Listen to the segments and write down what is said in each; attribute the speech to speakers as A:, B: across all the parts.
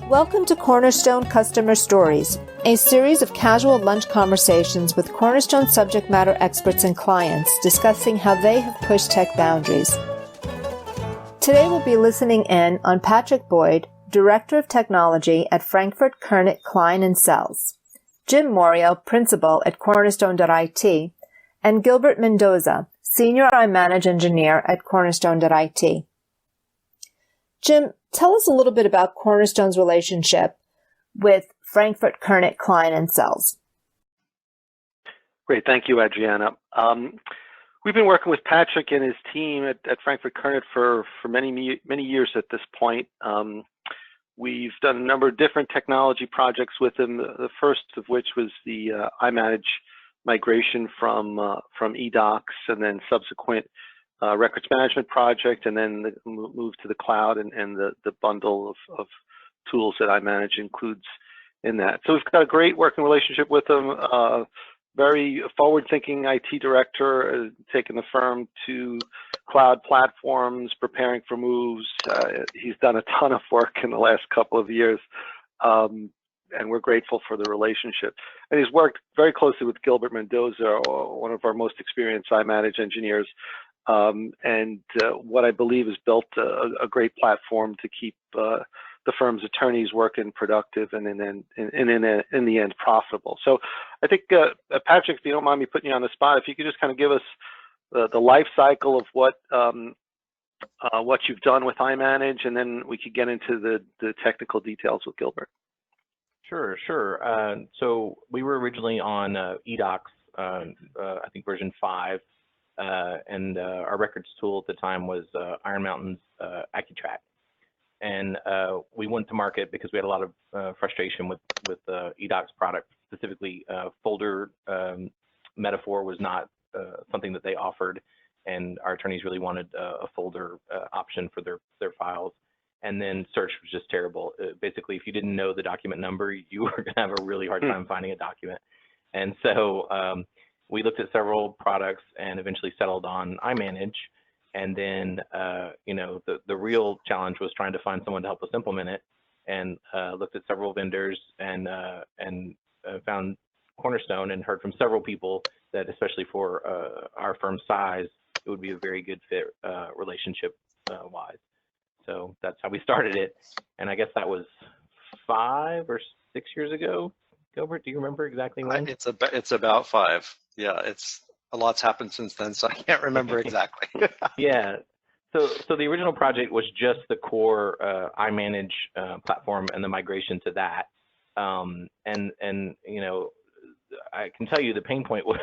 A: Welcome to Cornerstone Customer Stories, a series of casual lunch conversations with Cornerstone subject matter experts and clients discussing how they have pushed tech boundaries. Today we'll be listening in on Patrick Boyd, Director of Technology at Frankfurt, Kurnit, Klein, and Selz, Jim Morio, Principal at Cornerstone.IT, and Gilbert Mendoza, Senior iManage Engineer at Cornerstone.IT. Jim, tell us a little bit about Cornerstone's relationship with Frankfurt, Kurnit, Klein, and Selz.
B: Great, thank you, Adriana. We've been working with Patrick and his team at Frankfurt Kurnit for many years at this point. We've done a number of different technology projects with him. The first of which was the iManage migration from eDocs, and then subsequent records management project, and then the move to the cloud and the bundle of tools that iManage includes in that. So we've got a great working relationship with them. Very forward-thinking IT director, taking the firm to cloud platforms, preparing for moves. He's done a ton of work in the last couple of years, and we're grateful for the relationship. And he's worked very closely with Gilbert Mendoza, one of our most experienced iManage engineers, and what I believe has built a great platform to keep the firm's attorneys working productive and in the end profitable. So I think, Patrick, if you don't mind me putting you on the spot, if you could just kind of give us the life cycle of what you've done with iManage, and then we could get into the technical details with Gilbert.
C: Sure. So we were originally on eDocs, I think version 5, and our records tool at the time was Iron Mountain's AccuTrack. And we went to market because we had a lot of frustration with the eDocs product. Specifically, folder metaphor was not something that they offered, and our attorneys really wanted a folder option for their files. And then search was just terrible. Basically, if you didn't know the document number, you were going to have a really hard time finding a document. And so we looked at several products and eventually settled on iManage. And then, the real challenge was trying to find someone to help us implement it, and looked at several vendors and found Cornerstone, and heard from several people that, especially for our firm's size, it would be a very good fit relationship-wise. So that's how we started it. And I guess that was 5 or 6 years ago. Gilbert, do you remember exactly when?
D: It's about 5. Yeah, a lot's happened since then, so I can't remember exactly.
C: Yeah. So the original project was just the core iManage platform and the migration to that. And I can tell you the pain point was,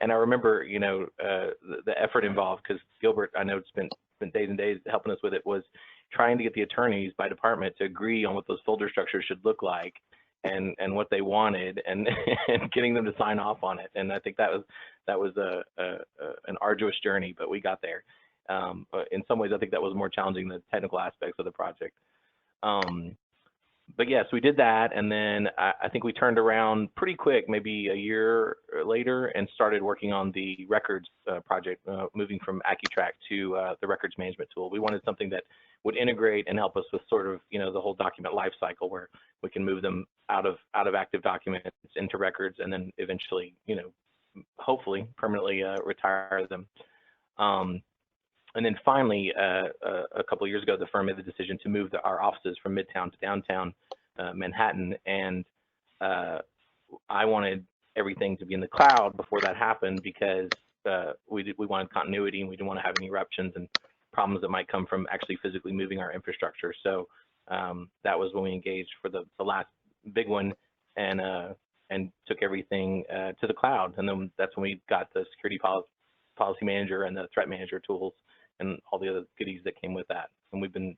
C: and I remember, the effort involved, because Gilbert, I know, spent days and days helping us with it, was trying to get the attorneys by department to agree on what those folder structures should look like, and what they wanted, and getting them to sign off on it. And I think that was an arduous journey, but we got there. In some ways, I think that was more challenging than the technical aspects of the project. But yes, we did that, and then I think we turned around pretty quick, maybe a year later, and started working on the records project, moving from AccuTrack to the records management tool. We wanted something that would integrate and help us with sort of, the whole document lifecycle, where we can move them out of active documents into records, and then eventually, hopefully permanently retire them. And then finally, a couple of years ago, the firm made the decision to move our offices from Midtown to downtown Manhattan, and I wanted everything to be in the cloud before that happened, because we wanted continuity, and we didn't want to have any eruptions and problems that might come from actually physically moving our infrastructure. So that was when we engaged for the last big one, and took everything to the cloud. And then that's when we got the security policy manager and the threat manager tools and all the other goodies that came with that. And we've been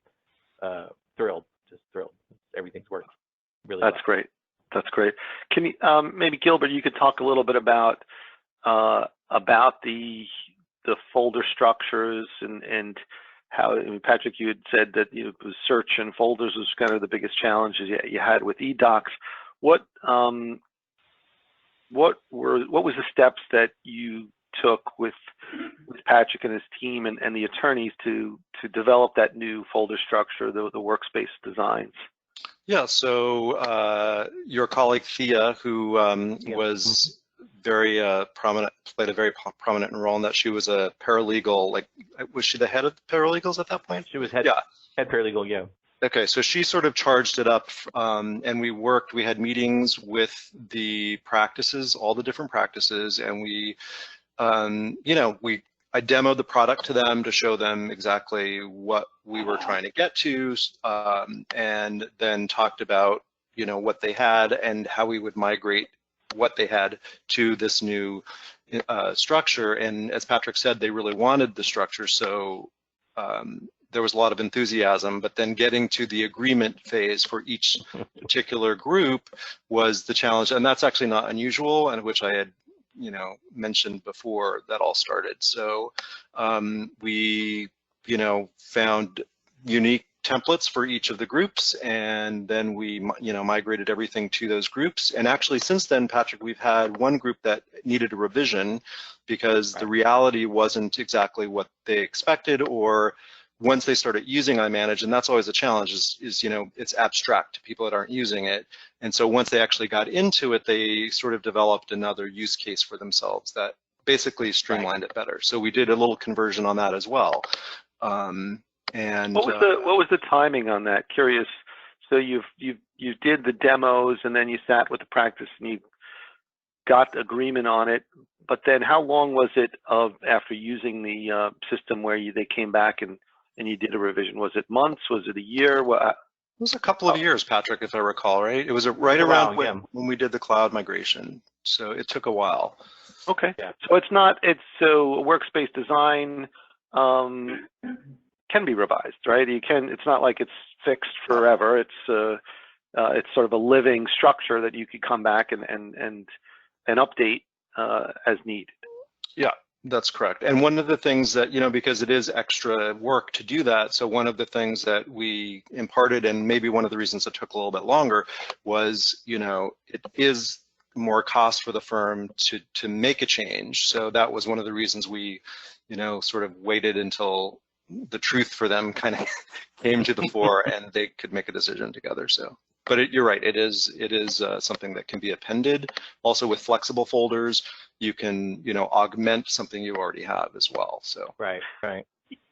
C: thrilled, just thrilled. Everything's worked really well.
B: That's great. Can you, maybe Gilbert, you could talk a little bit about the folder structures and how, Patrick, you had said that search and folders was kind of the biggest challenges you had with eDocs. What was the steps that you took with Patrick and his team and the attorneys to develop that new folder structure, the workspace designs?
D: Yeah, so your colleague Thea, who was very prominent, played a very prominent role in that. She was a paralegal. Like, was she the head of paralegals at that point?
C: She was head paralegal, yeah.
D: Okay, so she sort of charged it up, and we had meetings with the practices, all the different practices, and I demoed the product to them to show them exactly what we were trying to get to, and then talked about, what they had and how we would migrate what they had to this new structure. And as Patrick said, they really wanted the structure, so there was a lot of enthusiasm, but then getting to the agreement phase for each particular group was the challenge. And that's actually not unusual, and which I had mentioned before that all started. So we found unique templates for each of the groups, and then we migrated everything to those groups. And actually since then, Patrick, we've had one group that needed a revision because the reality wasn't exactly what they expected, or once they started using iManage, and that's always a challenge, is it's abstract to people that aren't using it. And so once they actually got into it, they sort of developed another use case for themselves that basically streamlined it better. So we did a little conversion on that as well. And
B: what was the timing on that? Curious. So you did the demos, and then you sat with the practice and you got agreement on it. But then how long was it after using the system where they came back and you did a revision? Was it months? Was it a year?
D: It was a couple of years, Patrick, if I recall, right? It was right around when we did the cloud migration. So it took a while.
B: Okay. Yeah. So so workspace design can be revised, right? It's not like it's fixed forever. It's sort of a living structure that you could come back and update as needed.
D: Yeah. That's correct. And one of the things that, because it is extra work to do that, so one of the things that we imparted, and maybe one of the reasons it took a little bit longer, was, it is more cost for the firm to make a change. So that was one of the reasons we, sort of waited until the truth for them kind of came to the fore and they could make a decision together. So. But you're right, it is something that can be appended. Also with flexible folders, you can augment something you already have as well. So
C: right.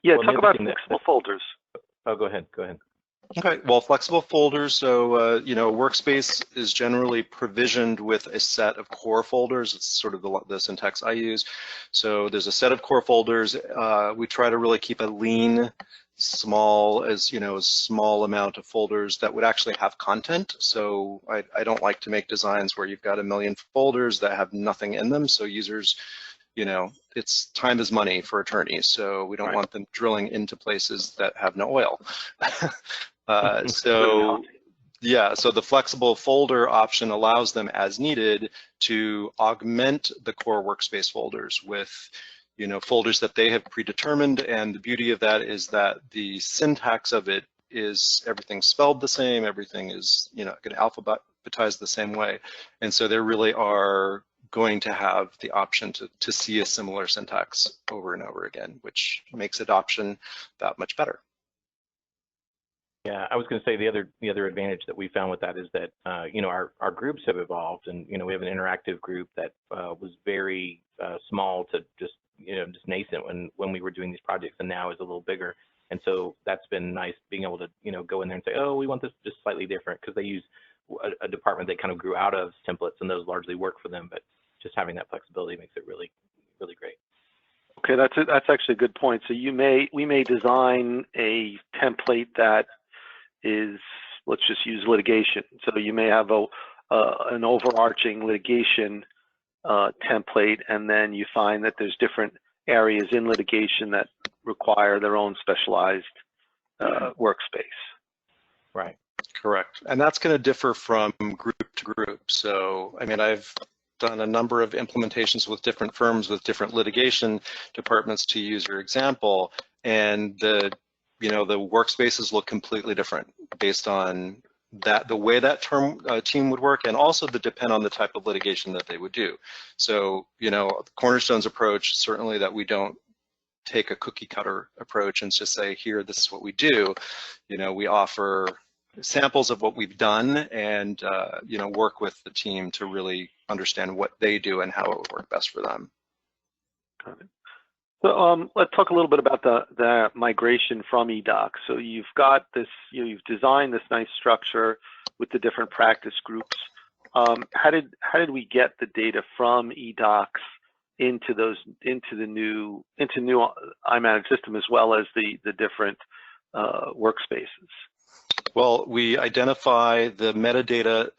B: Yeah, well, talk about flexible folders.
C: Oh, go ahead.
D: Okay, well, flexible folders. So Workspace is generally provisioned with a set of core folders. It's sort of the syntax I use. So there's a set of core folders. We try to really keep a lean, small amount of folders that would actually have content. So I don't like to make designs where you've got a million folders that have nothing in them. So users, it's time is money for attorneys. So we don't want them drilling into places that have no oil. So the flexible folder option allows them as needed to augment the core workspace folders with folders that they have predetermined. And the beauty of that is that the syntax of it is everything spelled the same, everything is going to alphabetize the same way. And so they really are going to have the option to see a similar syntax over and over again, which makes adoption that much better.
C: Yeah, I was going to say the other advantage that we found with that is that our groups have evolved, and we have an interactive group that was very small to just nascent when we were doing these projects, and now is a little bigger. And so that's been nice being able to go in there and say, oh, we want this just slightly different, because they use a department that kind of grew out of templates, and those largely work for them. But just having that flexibility makes it really, really great.
B: Okay, that's actually a good point. So we may design a template that is, let's just use litigation. So you may have an overarching litigation template, and then you find that there's different areas in litigation that require their own specialized workspace.
C: Right.
D: Correct. And that's going to differ from group to group. So, I mean, I've done a number of implementations with different firms with different litigation departments, to use your example, and the workspaces look completely different based on the way that team would work, and also depend on the type of litigation that they would do. So, Cornerstone's approach, certainly that we don't take a cookie cutter approach and just say, here, this is what we do. We offer samples of what we've done and work with the team to really understand what they do and how it would work best for them.
B: Got it. So let's talk a little bit about the migration from eDocs. So you've got this, you've designed this nice structure with the different practice groups. How did we get the data from eDocs into the new iManage system, as well as the different workspaces?
D: Well, we identify the metadata.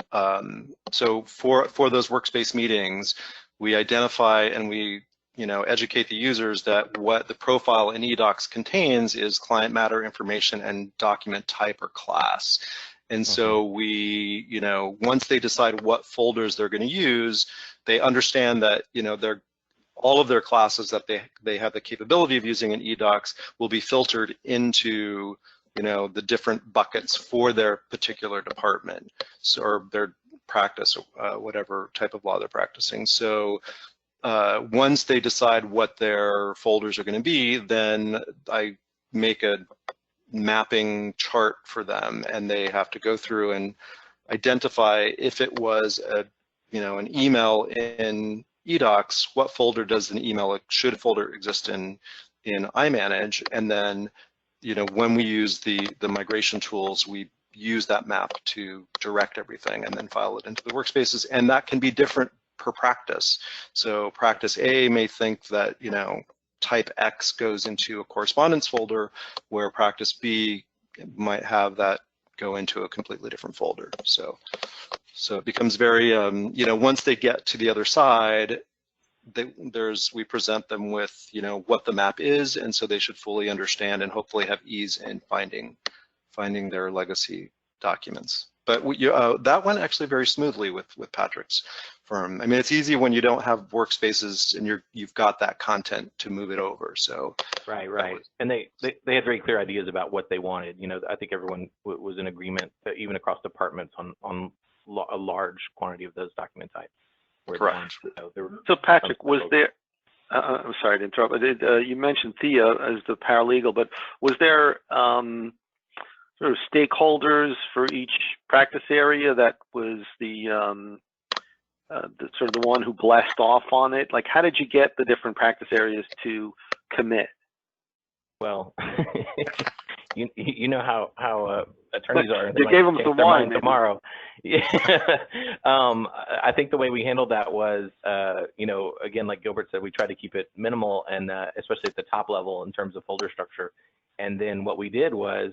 D: So for those workspace meetings, we identify and we educate the users that what the profile in eDocs contains is client matter information and document type or class. And so we, once they decide what folders they're going to use, they understand that, all of their classes that they have the capability of using in eDocs will be filtered into, the different buckets for their particular department, or their practice, whatever type of law they're practicing. So once they decide what their folders are going to be, then I make a mapping chart for them, and they have to go through and identify if it was an email in eDocs, what folder does an email should folder exist in iManage, and then when we use the migration tools, we use that map to direct everything and then file it into the workspaces, and that can be different per practice. So practice A may think that type X goes into a correspondence folder, where practice B might have that go into a completely different folder. So it becomes very once they get to the other side, we present them with what the map is, and so they should fully understand and hopefully have ease in finding their legacy documents. But that went actually very smoothly with Patrick's firm. I mean, it's easy when you don't have workspaces and you've got that content to move it over. So
C: right. And they had very clear ideas about what they wanted. I think everyone was in agreement, even across departments, on a large quantity of those document types.
D: Correct.
B: So Patrick, was there? I'm sorry to interrupt, but you mentioned Thea as the paralegal, but was there sort of stakeholders for each practice area that was the sort of the one who blessed off on it? Like, how did you get the different practice areas to commit?
C: Well, you know how attorneys are.
B: You gave them some wine
C: tomorrow. Yeah. I think the way we handled that was, again, like Gilbert said, we tried to keep it minimal, and especially at the top level in terms of folder structure. And then what we did was,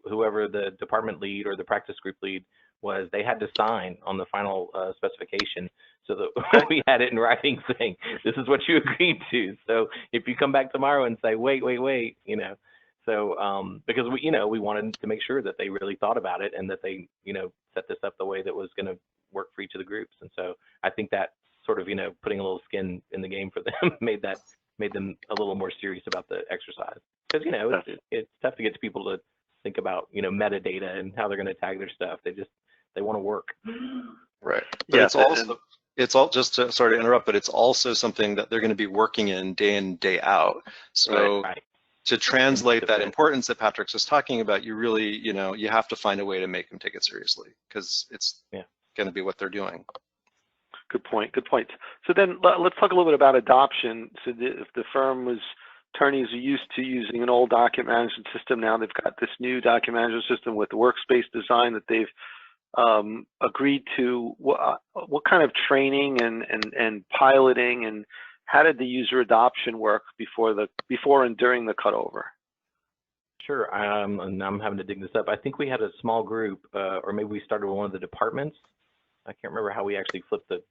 C: whoever the department lead or the practice group lead was, they had to sign on the final specification, so that we had it in writing saying, this is what you agreed to. So if you come back tomorrow and say, wait, so because we wanted to make sure that they really thought about it and that they, set this up the way that was going to work for each of the groups. And so I think that sort of, putting a little skin in the game for them made them a little more serious about the exercise. Because, it's tough to get to people to think about, metadata and how they're going to tag their stuff. They want to work.
D: Right. But it's all just to, sorry to interrupt, but it's also something that they're going to be working in day out. So
C: right.
D: To translate that importance that Patrick's just talking about, you really, you have to find a way to make them take it seriously, because it's going to be what they're doing.
B: Good point. So then let's talk a little bit about adoption. So if the firm was, attorneys are used to using an old document management system, now they've got this new document management system with the workspace design that they've agreed to. What kind of training and piloting, and how did the user adoption work before and during the cutover?
C: Sure. And I'm having to dig this up. I think we had a small group, or maybe we started with one of the departments. I can't remember how we actually flipped the.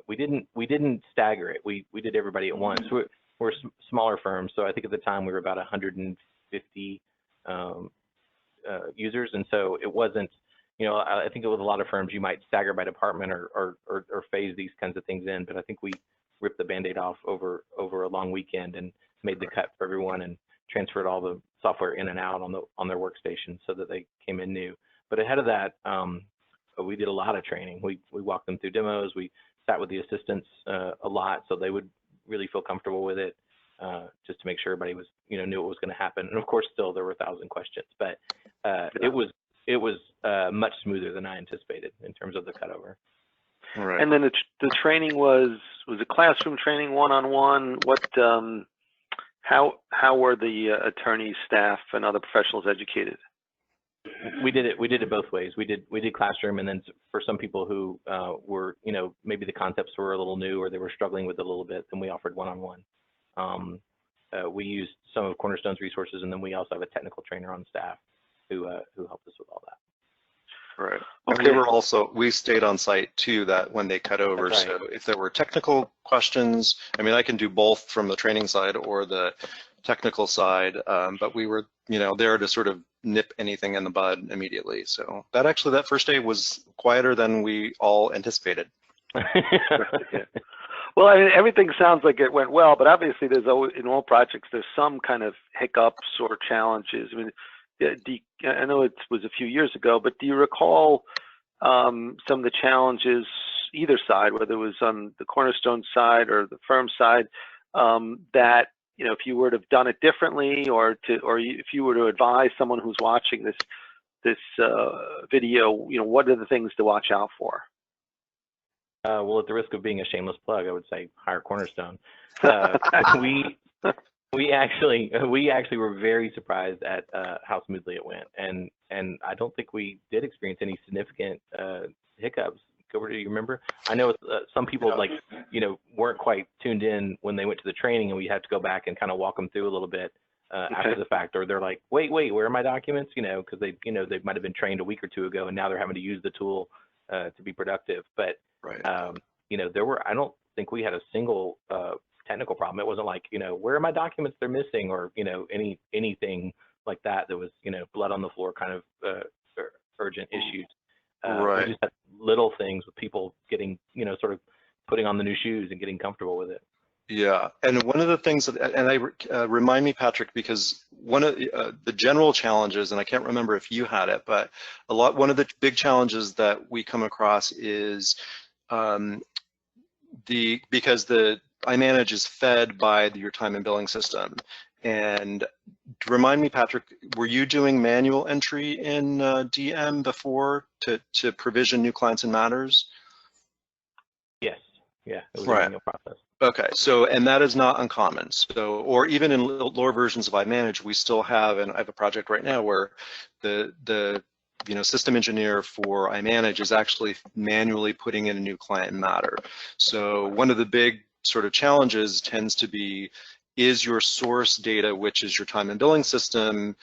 C: We didn't stagger it. We did everybody at once. We're smaller firms, so I think at the time we were about 150 users, and so it wasn't. I think it was a lot of firms you might stagger by department or phase these kinds of things in, but I think we ripped the Band-Aid off over a long weekend and made the cut for everyone and transferred all the software in and out on their workstation so that they came in new. But ahead of that, we did a lot of training. We walked them through demos. We sat with the assistants a lot so they would really feel comfortable with it, just to make sure everybody was, knew what was going to happen. And of course, still there were 1,000 questions, but it was much smoother than I anticipated in terms of the cutover.
D: Right.
B: And then the training was it classroom training, one-on-one? What how were the attorneys, staff, and other professionals educated?
C: We did it both ways. We did classroom, and then for some people who were, maybe the concepts were a little new or they were struggling with it a little bit, then we offered one-on-one. We used some of Cornerstone's resources, and then we also have a technical trainer on staff who helped us with all that.
D: Right.
B: Okay.
D: And we stayed on site too, that when they cut over.
C: That's right.
D: So if there were technical questions, I mean, I can do both from the training side or the technical side, but we were, there to sort of nip anything in the bud immediately. So that first day was quieter than we all anticipated.
B: Yeah. Well, I mean, everything sounds like it went well, but obviously there's always, in all projects, there's some kind of hiccups or challenges. I mean, I know it was a few years ago, but do you recall some of the challenges either side, whether it was on the Cornerstone side or the firm side, that if you were to have done it differently, or if you were to advise someone who's watching this video, what are the things to watch out for?
C: Well, at the risk of being a shameless plug, I would say hire Cornerstone. We actually were very surprised at how smoothly it went, and I don't think we did experience any significant hiccups. Do you remember? I know some people weren't quite tuned in when they went to the training, and we had to go back and kind of walk them through a little bit after the fact, or they're like, wait, where are my documents? Because they might have been trained a week or two ago, and now they're having to use the tool to be productive. But
D: right.
C: I don't think we had a single technical problem. It wasn't like, where are my documents? They're missing, or anything like that. That was blood on the floor kind of urgent issues.
D: Right.
C: We just had little things with people getting sort of putting on the new shoes and getting comfortable with it.
D: Yeah, and one of the things remind me, Patrick, because one of the general challenges, and I can't remember if you had it, but one of the big challenges that we come across is because the iManage is fed by your time and billing system. And remind me, Patrick, were you doing manual entry in DM before to provision new clients and matters?
C: Yes. Yeah, it was a
D: right.
C: manual process.
D: Okay, so, and that is not uncommon. So, or even in lower versions of iManage, we still have, and I have a project right now where the system engineer for iManage is actually manually putting in a new client matter. So one of the big sort of challenges tends to be, is your source data, which is your time and billing system,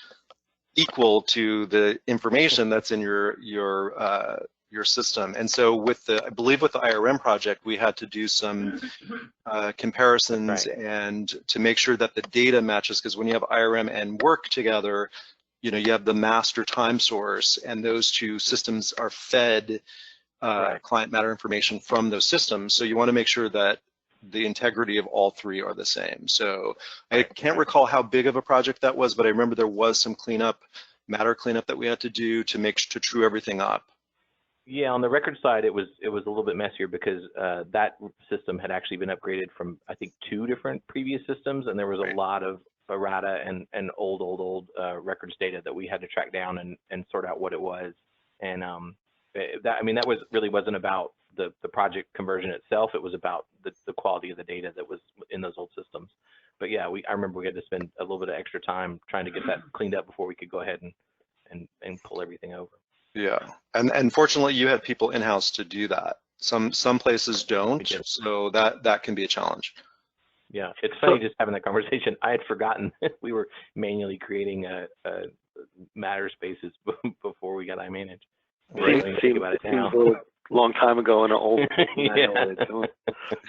D: equal to the information that's in your system? And so I believe with the IRM project, we had to do some comparisons and to make sure that the data matches, because when you have IRM and work together, you have the master time source, and those two systems are fed client matter information from those systems. So you want to make sure that the integrity of all three are the same. So I can't recall how big of a project that was, but I remember there was some matter cleanup that we had to do to true everything up.
C: Yeah, on the record side, it was a little bit messier because that system had actually been upgraded from, I think, 2 different previous systems, and there was a lot of errata and old records data that we had to track down and sort out what it was. And that really wasn't about the project conversion itself. It was about the quality of the data that was in those old systems. But yeah, I remember we had to spend a little bit of extra time trying to get that cleaned up before we could go ahead and pull everything over.
D: Yeah, and fortunately you had people in-house to do that. Some places don't, so that can be a challenge.
C: Yeah, it's funny just having that conversation. I had forgotten we were manually creating matter spaces before we got iManage.
B: Right. Seems about it now. Seems a long time ago in an old.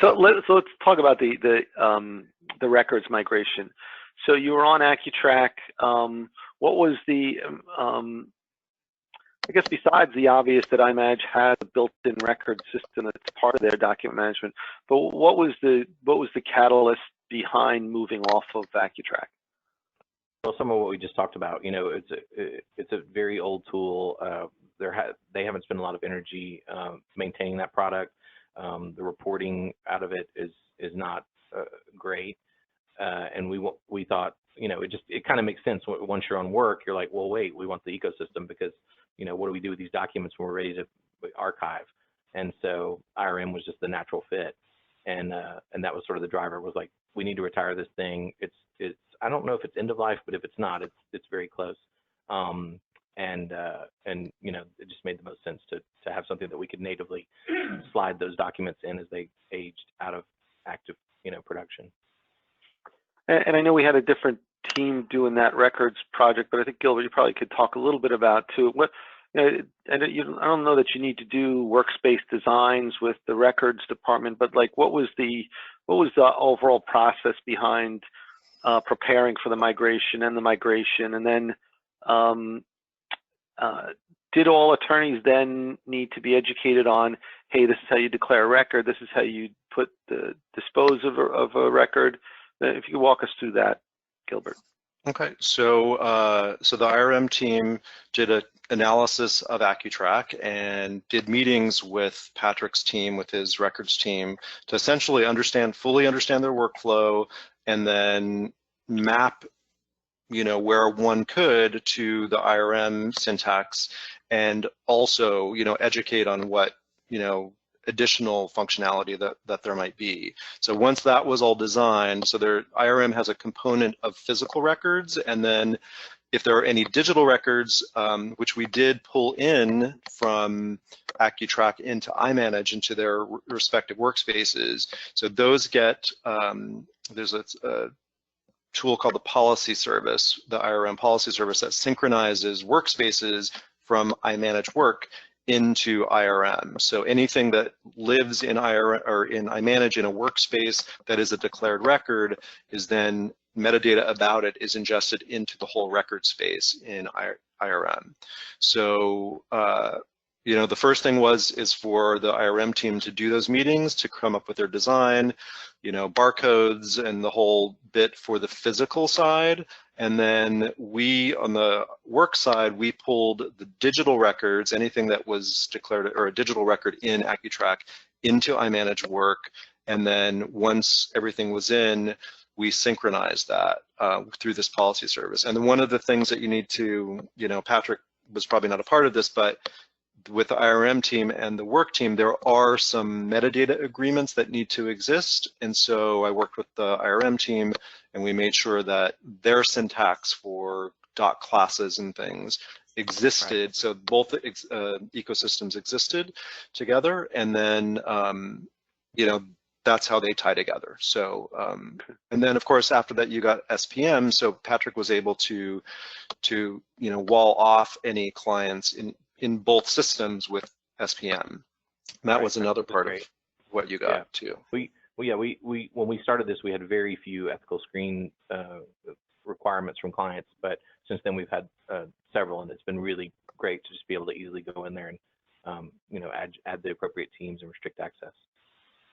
B: So let's talk about the records migration. So you were on AccuTrack. What was the I guess besides the obvious that iManage has a built-in record system that's part of their document management, but what was the catalyst behind moving off of AccuTrack?
C: Well, some of what we just talked about. It's a very old tool. They haven't spent a lot of energy maintaining that product. The reporting out of it is not great, and we thought it kind of makes sense. Once you're on work, you're like, well, wait, we want the ecosystem because, what do we do with these documents when we're ready to archive? And so IRM was just the natural fit. And that was sort of the driver, was like, we need to retire this thing. It's I don't know if it's end of life, but if it's not, it's very close. And it just made the most sense to have something that we could natively slide those documents in as they aged out of active, production.
B: And I know we had a different team doing that records project, but I think, Gilbert, you probably could talk a little bit about too. I don't know that you need to do workspace designs with the records department, but like, what was the overall process behind preparing for the migration, and then did all attorneys then need to be educated on, hey, this is how you declare a record, this is how you dispose of a record? If you could walk us through that, Gilbert.
D: Okay, so the IRM team did an analysis of AccuTrack and did meetings with Patrick's team, with his records team, to essentially fully understand their workflow, and then map, where one could to the IRM syntax, and also, educate on what, additional functionality that there might be. So once that was all designed, so IRM has a component of physical records, and then if there are any digital records, which we did pull in from AccuTrack into iManage, into their respective workspaces, so those get, there's a tool called the policy service, the IRM policy service, that synchronizes workspaces from iManage work into IRM. So anything that lives in IRM or in iManage in a workspace that is a declared record is then metadata about it is ingested into the whole record space in IRM. So the first thing is for the IRM team to do those meetings, to come up with their design, barcodes and the whole bit for the physical side. And then we, on the work side, we pulled the digital records, anything that was declared, or a digital record in AccuTrack, into iManage work. And then once everything was in, we synchronized that through this policy service. And then one of the things that you need to, Patrick was probably not a part of this, but with the IRM team and the work team, there are some metadata agreements that need to exist. And so I worked with the IRM team, and we made sure that their syntax for dot classes and things existed. Right. So both ecosystems existed together, and then that's how they tie together. So and then of course after that you got SPM. So Patrick was able to wall off any clients in both systems with SPM. And that was another part of what you got too.
C: When we started this, we had very few ethical screen requirements from clients, but since then we've had several, and it's been really great to just be able to easily go in there and add the appropriate teams and restrict access.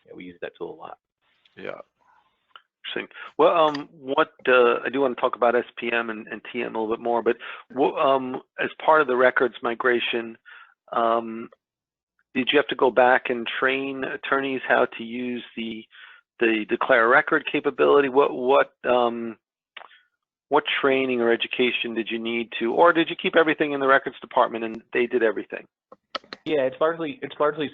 C: Yeah, we use that tool a lot.
B: Yeah. Interesting. Well, I do want to talk about SPM and TM a little bit more, but as part of the records migration, did you have to go back and train attorneys how to use the declare record capability? What training or education did you need to, or did you keep everything in the records department and they did everything?
C: Yeah, it's largely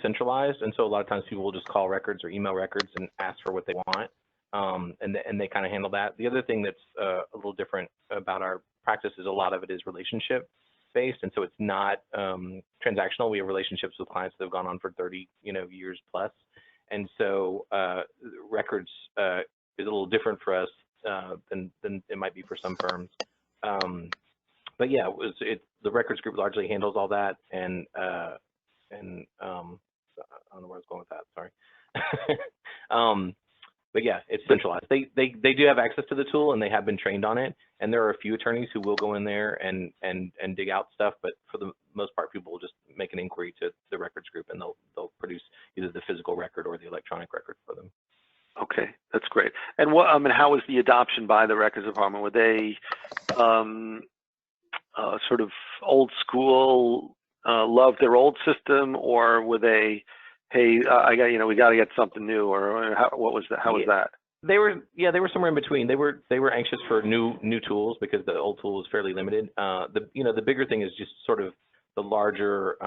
C: centralized, and so a lot of times people will just call records or email records and ask for what they want, and they kind of handle that. The other thing that's a little different about our practice is a lot of it is relationship based, and so it's not transactional. We have relationships with clients that have gone on for 30 years plus, and so records is a little different for us than it might be for some firms. But yeah, the records group largely handles all that, and I don't know where I was going with that. Sorry. But yeah, it's centralized. They do have access to the tool, and they have been trained on it. And there are a few attorneys who will go in there and dig out stuff, but for the most part, people will just make an inquiry to the records group, and they'll produce either the physical record or the electronic record for them.
B: Okay, that's great. And how was the adoption by the records department? Were they sort of old school, love their old system, or were they, hey, we got to get something new, or what was that? How was that?
C: They were somewhere in between. They were anxious for new tools because the old tool was fairly limited. The bigger thing is just sort of the larger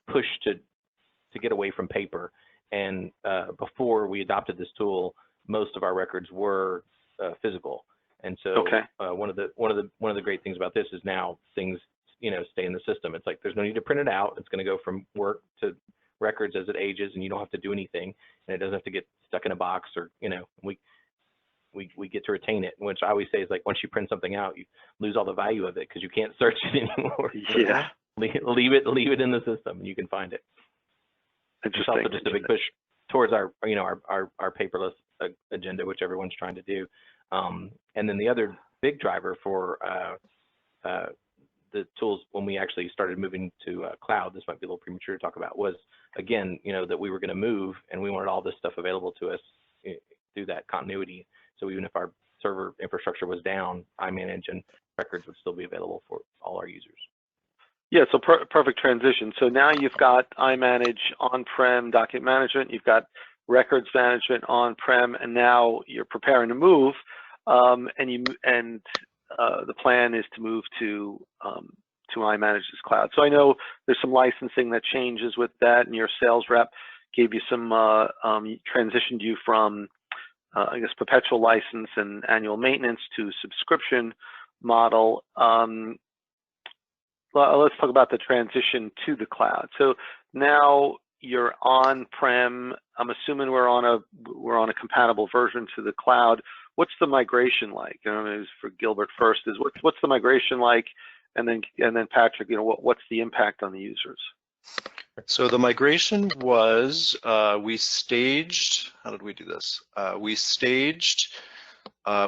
C: push to get away from paper. And before we adopted this tool, most of our records were physical. And so one of the great things about this is now things stay in the system. It's like there's no need to print it out. It's going to go from work to records as it ages, and you don't have to do anything, and it doesn't have to get stuck in a box, or we get to retain it, which I always say is like once you print something out, you lose all the value of it because you can't search it anymore.
B: Yeah.
C: Leave it in the system, and you can find it. It's also just a big push towards our paperless agenda, which everyone's trying to do. And then the other big driver for the tools when we actually started moving to cloud, this might be a little premature to talk about, was again, that we were going to move and we wanted all this stuff available to us through that continuity. So even if our server infrastructure was down, iManage and records would still be available for all our users.
B: Yeah, so perfect transition. So now you've got iManage on-prem document management, you've got records management on-prem, and now you're preparing to move, and the plan is to move to iManage's cloud. So I know there's some licensing that changes with that, and your sales rep gave you some transitioned you from I guess perpetual license and annual maintenance to subscription model. Well, let's talk about the transition to the cloud. So now you're on-prem. I'm assuming we're on a compatible version to the cloud. What's the migration like? For Gilbert first, is what's the migration like, and then Patrick, what's the impact on the users?
D: So the migration was we staged. How did we do this? We staged.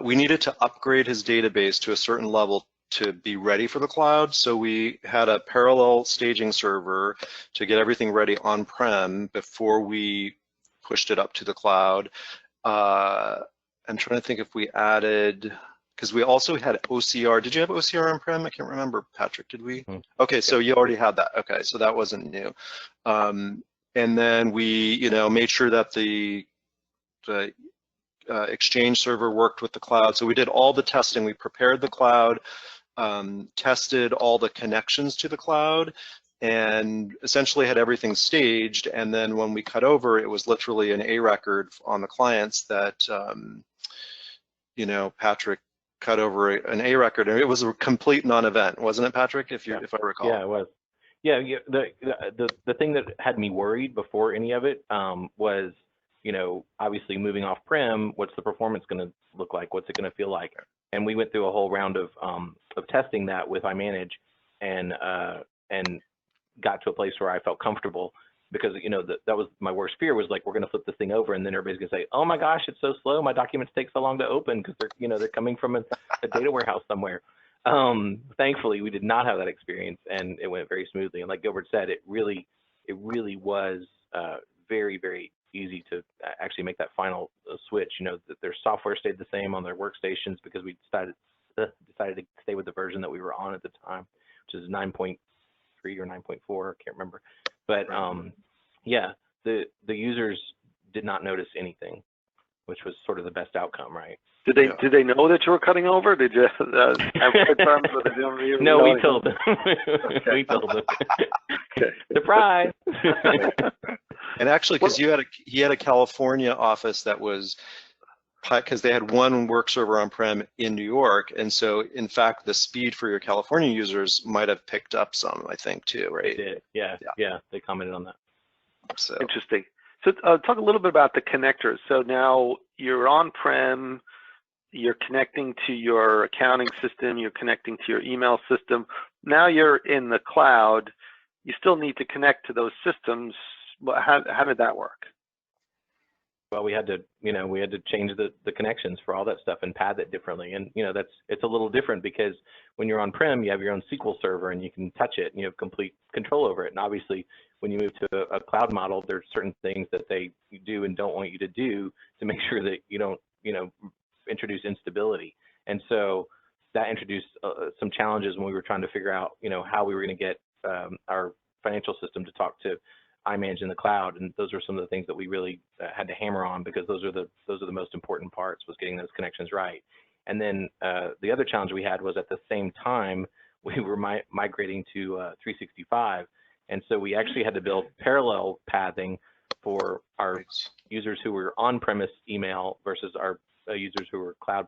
D: We needed to upgrade his database to a certain level to be ready for the cloud. So we had a parallel staging server to get everything ready on-prem before we pushed it up to the cloud. I'm trying to think if we added, because we also had OCR. Did you have OCR on-prem? I can't remember, Patrick, did we? Okay, so you already had that. Okay, so that wasn't new. And then we, made sure that the Exchange server worked with the cloud. So we did all the testing. We prepared the cloud, tested all the connections to the cloud, and essentially had everything staged. And then when we cut over, it was literally an A record on the clients that, Patrick cut over an A record, and it was a complete non-event, wasn't it, Patrick? If I recall.
C: Yeah, it was. Yeah, the thing that had me worried before any of it was, obviously moving off-prem, what's the performance going to look like? What's it going to feel like? And we went through a whole round of testing that with iManage, and got to a place where I felt comfortable, because that was my worst fear, was like, we're going to flip this thing over and then everybody's going to say, oh my gosh, it's so slow, my documents take so long to open because they're coming from a data warehouse somewhere. Thankfully, we did not have that experience, and it went very smoothly. And like Gilbert said, it really was very, very easy to actually make that final switch. That their software stayed the same on their workstations because we decided to stay with the version that we were on at the time, which is 9.3 or 9.4, I can't remember. But yeah, the users did not notice anything, which was sort of the best outcome, right?
B: Did they know that you were cutting over? Did you have terms with the
C: No, we told them.
B: Okay.
C: We told them.
B: Okay.
C: Surprise!
D: And actually, because he had a California office that was, because they had one work server on-prem in New York, and so in fact the speed for your California users might have picked up some, I think, too, right?
C: They did. Yeah, they commented on that.
B: So interesting. So talk a little bit about the connectors. So now you're on-prem, you're connecting to your accounting system, you're connecting to your email system. Now you're in the cloud. You still need to connect to those systems. How did that work?
C: Well, we had to change the connections for all that stuff and pad that differently. And it's a little different because when you're on-prem, you have your own SQL server and you can touch it and you have complete control over it. And obviously, when you move to a cloud model, there's certain things that they do and don't want you to do to make sure that you don't introduce instability. And so that introduced some challenges when we were trying to figure out how we were going to get our financial system to talk to iManage in the cloud, and those are some of the things that we really had to hammer on, because those are the most important parts, was getting those connections right. And then the other challenge we had was, at the same time we were migrating to 365, and so we actually had to build parallel pathing for our users who were on-premise email versus our users who were cloud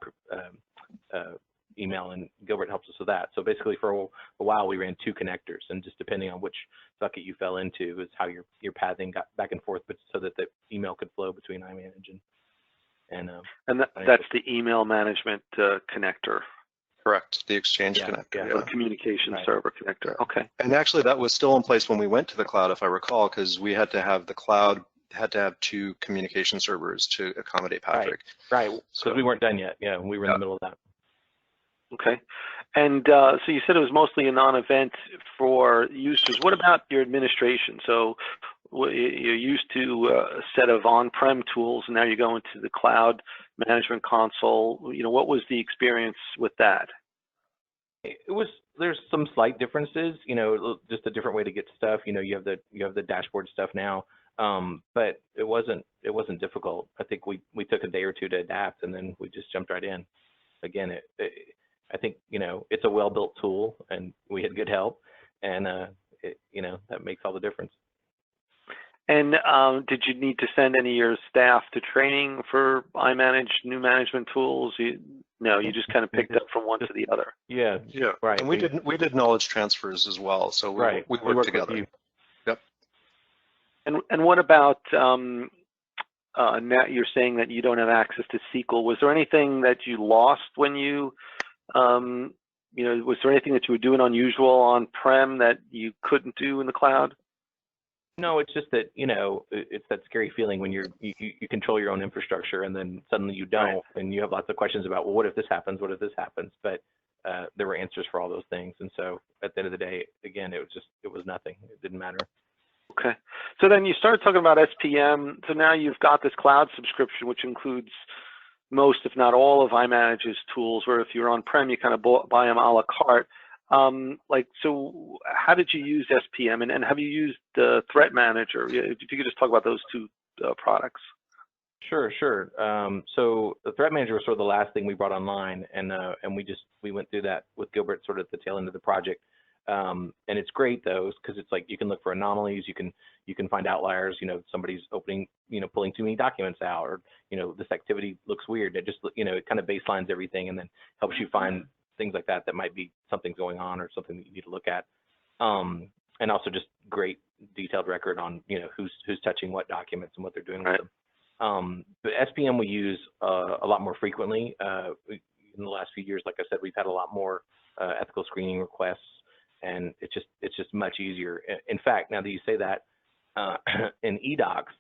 C: email, and Gilbert helps us with that. So basically, for a while we ran 2 connectors, and just depending on which bucket you fell into is how your pathing got back and forth, but so that the email could flow between iManage and
B: that's the email management connector.
D: Correct, the Exchange connector.
B: Yeah. The communication server connector. Okay.
D: And actually, that was still in place when we went to the cloud, if I recall, because we had to have the cloud had to have 2 communication servers to accommodate Patrick.
C: Right. So we weren't done yet. Yeah, we were in the middle of that.
B: Okay. And so you said it was mostly a non-event for users. What about your administration? So you're used to a set of on-prem tools, and now you're going to the cloud management console. What was the experience with that?
C: There's some slight differences, just a different way to get stuff. You have the dashboard stuff now, but it wasn't difficult. I think we took a day or 2 to adapt, and then we just jumped right in. Again, I think it's a well-built tool, and we had good help, and that makes all the difference.
B: And did you need to send any of your staff to training for iManage, new management tools? No, you just kind of picked up from one to the other.
C: Yeah, right.
D: And we did knowledge transfers as well, so we worked together. Yep.
B: And what about now you're saying that you don't have access to SQL? Was there anything that you lost when you was there anything that you were doing unusual on-prem that you couldn't do in the cloud?
C: No, it's just that, it's that scary feeling when you control your own infrastructure, and then suddenly you don't, and you have lots of questions about, well, what if this happens? What if this happens? But there were answers for all those things. And so at the end of the day, again, it was nothing. It didn't matter.
B: Okay. So then you started talking about SPM. So now you've got this cloud subscription, which includes most, if not all, of iManage's tools, where if you're on-prem, you kind of buy them a la carte. So how did you use SPM, and have you used the Threat Manager? If you could just talk about those 2 products.
C: Sure. So the Threat Manager was sort of the last thing we brought online, and we went through that with Gilbert sort of at the tail end of the project. And it's great though, because it's like you can look for anomalies, you can find outliers. Somebody's opening, pulling too many documents out, or this activity looks weird. It just it kind of baselines everything, and then helps you find things like that might be something going on, or something that you need to look at. And also just great detailed record on who's touching what documents and what they're doing with them. But SPM we use a lot more frequently. In the last few years, like I said, we've had a lot more ethical screening requests, and it's just much easier. In fact, now that you say that, in eDocs,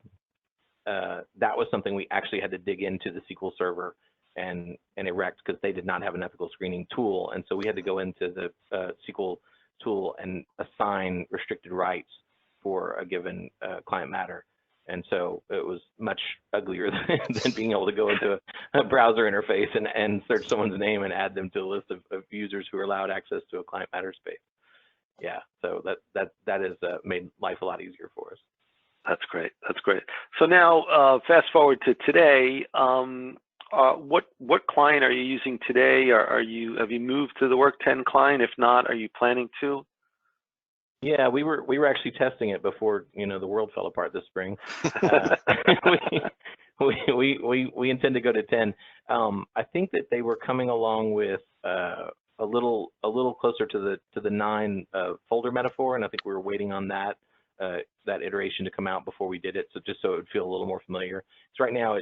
C: that was something we actually had to dig into the SQL Server and erect, because they did not have an ethical screening tool, and so we had to go into the SQL tool and assign restricted rights for a given client matter. And so it was much uglier than being able to go into a browser interface and search someone's name and add them to a list of users who are allowed access to a client matter space. Yeah, so that has made life a lot easier for us.
B: That's great. That's great. So now, fast forward to today. What client are you using today? Have you moved to the Work 10 client? If not, are you planning to?
C: Yeah, we were actually testing it before the world fell apart this spring. We intend to go to 10. I think that they were coming along with a little closer to the 9 folder metaphor, and I think we were waiting on that iteration to come out before we did it. So just so it would feel a little more familiar. So right now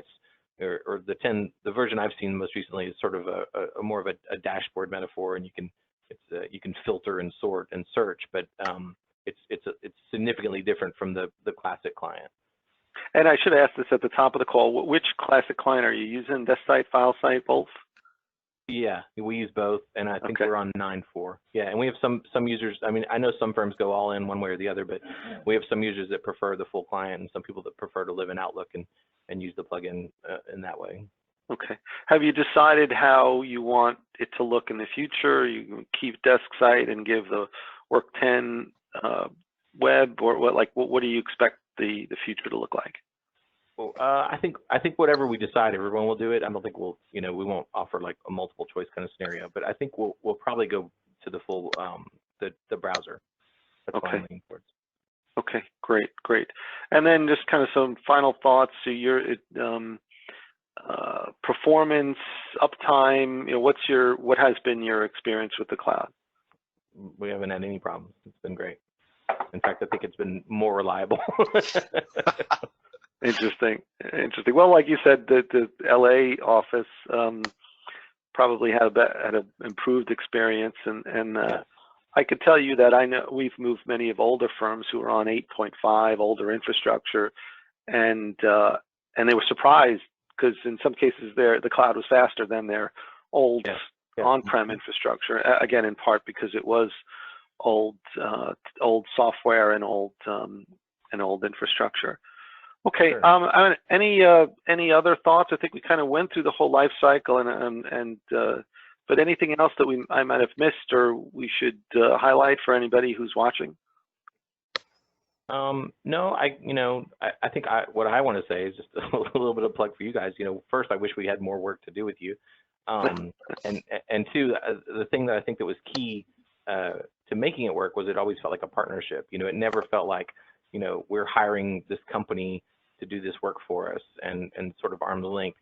C: or the 10, the version I've seen most recently is sort of a more of a dashboard metaphor, and you can filter and sort and search, but it's significantly different from the classic client.
B: And I should ask this at the top of the call: which classic client are you using? Desk site, file site, both?
C: Yeah, we use both, and I think we're on 9.4. Yeah, and we have some users. I mean, I know some firms go all in one way or the other, but we have some users that prefer the full client, and some people that prefer to live in Outlook and use the plugin in that way. Okay.
B: Have you decided how you want it to look in the future? You keep desk site and give the Work 10 web, or what do you expect the future to look like?
C: Well, I think whatever we decide, everyone will do it. I don't think we won't offer like a multiple choice kind of scenario, but I think we'll probably go to the full the browser. That's what I'm leaning towards.
B: Okay, great. And then just kind of some final thoughts. So your performance, uptime. What has been your experience with the cloud?
C: We haven't had any problems. It's been great. In fact, I think it's been more reliable.
B: Interesting. Well, like you said, the LA office probably had an improved experience, and I could tell you that I know we've moved many of older firms who are on 8.5, older infrastructure, and they were surprised because in some cases the cloud was faster than their old on-prem infrastructure. Again, in part because it was old software and old infrastructure. Okay.
C: Sure.
B: Any other thoughts? I think we kind of went through the whole life cycle, but anything else that I might have missed or we should highlight for anybody who's watching?
C: No, I think what I want to say is just a little bit of a plug for you guys. First, I wish we had more work to do with you, and two, the thing that I think that was key to making it work was it always felt like a partnership. It never felt like we're hiring this company to do this work for us and sort of arm's length.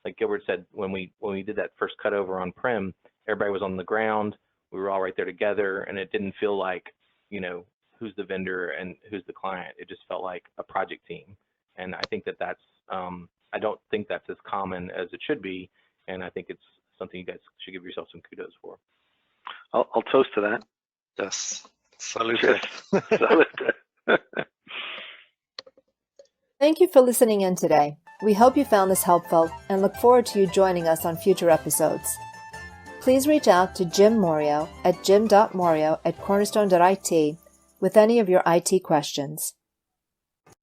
C: Like Gilbert said, when we did that first cutover on prem, everybody was on the ground. We were all right there together, and it didn't feel like who's the vendor and who's the client. It just felt like a project team, and I think that's I don't think that's as common as it should be, and I think it's something you guys should give yourself some kudos for.
B: I'll toast to that.
D: Yes. Salute.
B: Salute.
A: Thank you for listening in today. We hope you found this helpful and look forward to you joining us on future episodes. Please reach out to Jim Morio at jim.morio@cornerstone.it with any of your IT questions.